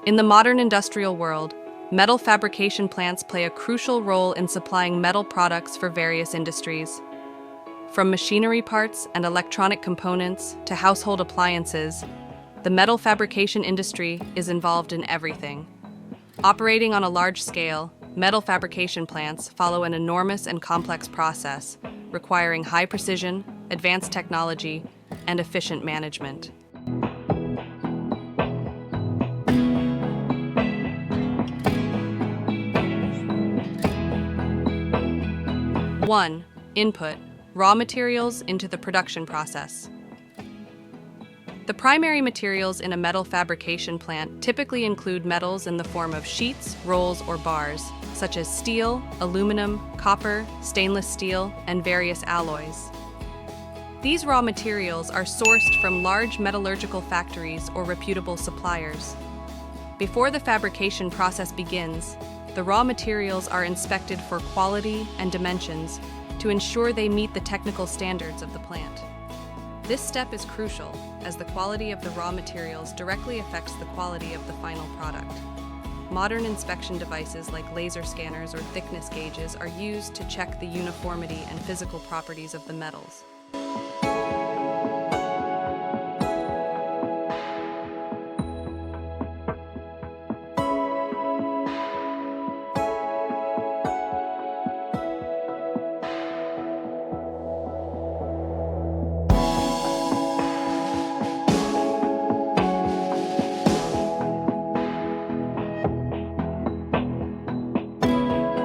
In the modern industrial world, metal fabrication plants play a crucial role in supplying metal products for various industries. From machinery parts and electronic components to household appliances, the metal fabrication industry is involved in everything. Operating on a large scale, metal fabrication plants follow an enormous and complex process, requiring high precision, advanced technology, and efficient management. One, input, raw materials into the production process. The primary materials in a metal fabrication plant typically include metals in the form of sheets, rolls, or bars, such as steel, aluminum, copper, stainless steel, and various alloys. These raw materials are sourced from large metallurgical factories or reputable suppliers. Before the fabrication process begins, the raw materials are inspected for quality and dimensions to ensure they meet the technical standards of the plant. This step is crucial, as the quality of the raw materials directly affects the quality of the final product. Modern inspection devices like laser scanners or thickness gauges are used to check the uniformity and physical properties of the metals.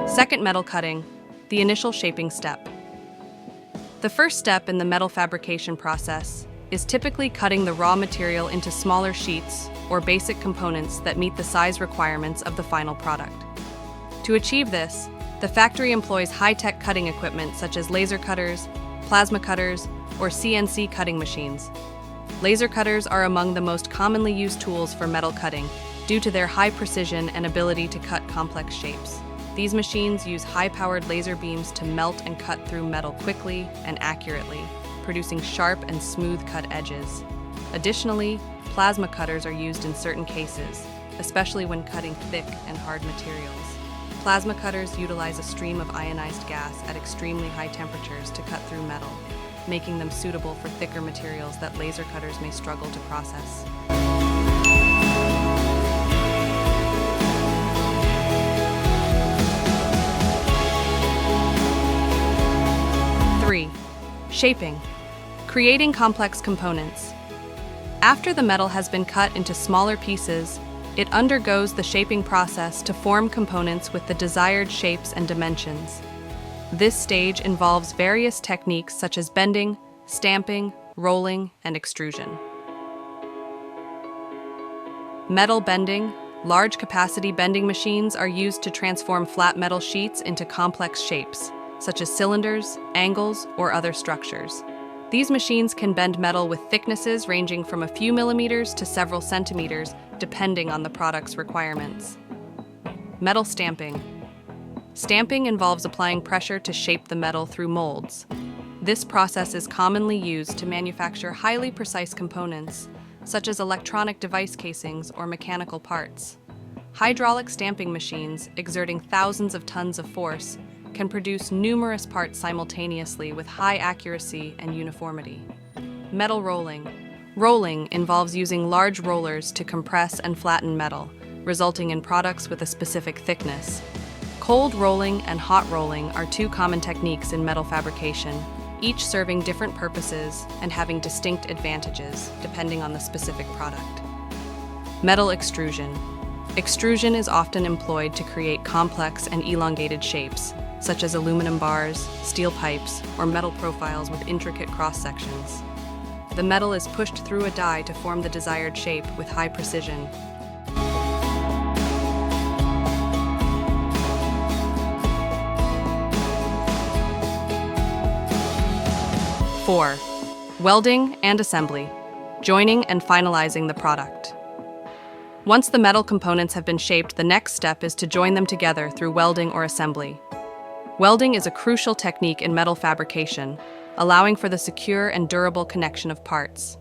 Second, metal cutting, the initial shaping step. The first step in the metal fabrication process is typically cutting the raw material into smaller sheets or basic components that meet the size requirements of the final product. To achieve this, the factory employs high-tech cutting equipment such as laser cutters, plasma cutters, or CNC cutting machines. Laser cutters are among the most commonly used tools for metal cutting due to their high precision and ability to cut complex shapes. These machines use high-powered laser beams to melt and cut through metal quickly and accurately, producing sharp and smooth-cut edges. Additionally, plasma cutters are used in certain cases, especially when cutting thick and hard materials. Plasma cutters utilize a stream of ionized gas at extremely high temperatures to cut through metal, making them suitable for thicker materials that laser cutters may struggle to process. Shaping, creating complex components. After the metal has been cut into smaller pieces, it undergoes the shaping process to form components with the desired shapes and dimensions. This stage involves various techniques such as bending, stamping, rolling, and extrusion. Metal bending, large capacity bending machines are used to transform flat metal sheets into complex shapes, such as cylinders, angles, or other structures. These machines can bend metal with thicknesses ranging from a few millimeters to several centimeters, depending on the product's requirements. Metal stamping. Stamping involves applying pressure to shape the metal through molds. This process is commonly used to manufacture highly precise components, such as electronic device casings or mechanical parts. Hydraulic stamping machines, exerting thousands of tons of force, can produce numerous parts simultaneously with high accuracy and uniformity. Metal rolling. Rolling involves using large rollers to compress and flatten metal, resulting in products with a specific thickness. Cold rolling and hot rolling are two common techniques in metal fabrication, each serving different purposes and having distinct advantages depending on the specific product. Metal extrusion. Extrusion is often employed to create complex and elongated shapes, such as aluminum bars, steel pipes, or metal profiles with intricate cross-sections. The metal is pushed through a die to form the desired shape with high precision. Four, welding and assembly, joining and finalizing the product. Once the metal components have been shaped, the next step is to join them together through welding or assembly. Welding is a crucial technique in metal fabrication, allowing for the secure and durable connection of parts.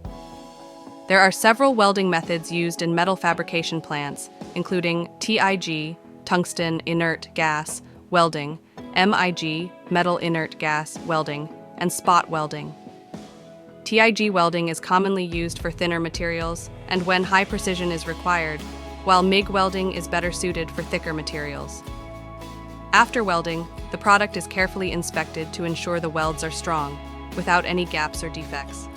There are several welding methods used in metal fabrication plants, including TIG, tungsten inert gas welding, MIG, metal inert gas welding, and spot welding. TIG welding is commonly used for thinner materials and when high precision is required, while MIG welding is better suited for thicker materials. After welding, the product is carefully inspected to ensure the welds are strong, without any gaps or defects.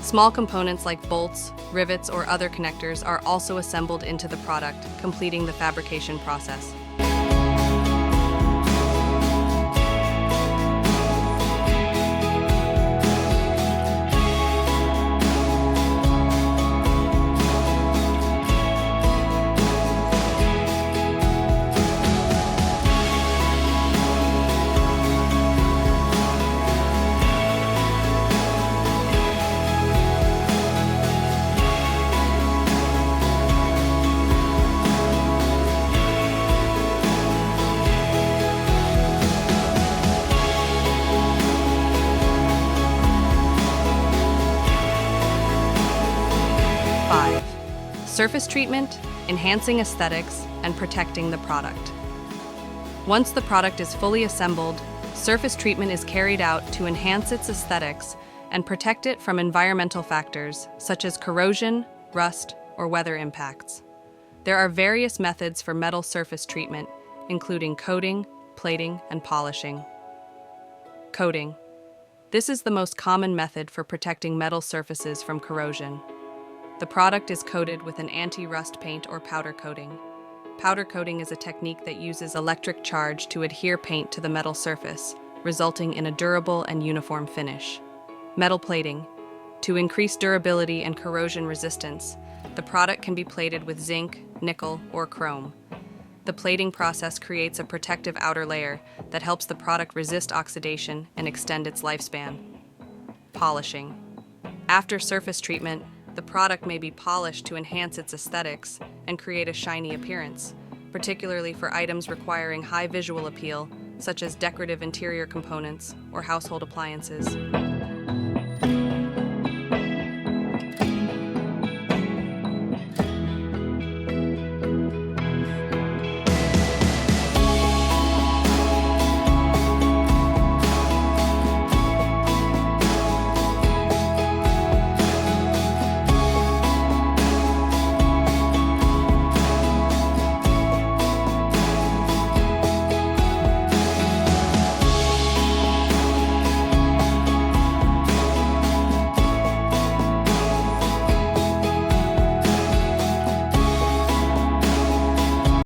Small components like bolts, rivets, or other connectors are also assembled into the product, completing the fabrication process. Surface treatment, enhancing aesthetics, and protecting the product. Once the product is fully assembled, surface treatment is carried out to enhance its aesthetics and protect it from environmental factors such as corrosion, rust, or weather impacts. There are various methods for metal surface treatment, including coating, plating, and polishing. Coating. This is the most common method for protecting metal surfaces from corrosion. The product is coated with an anti-rust paint or powder coating. Powder coating is a technique that uses electric charge to adhere paint to the metal surface, resulting in a durable and uniform finish. Metal plating. To increase durability and corrosion resistance, the product can be plated with zinc, nickel, or chrome. The plating process creates a protective outer layer that helps the product resist oxidation and extend its lifespan. Polishing. After surface treatment, the product may be polished to enhance its aesthetics and create a shiny appearance, particularly for items requiring high visual appeal, such as decorative interior components or household appliances.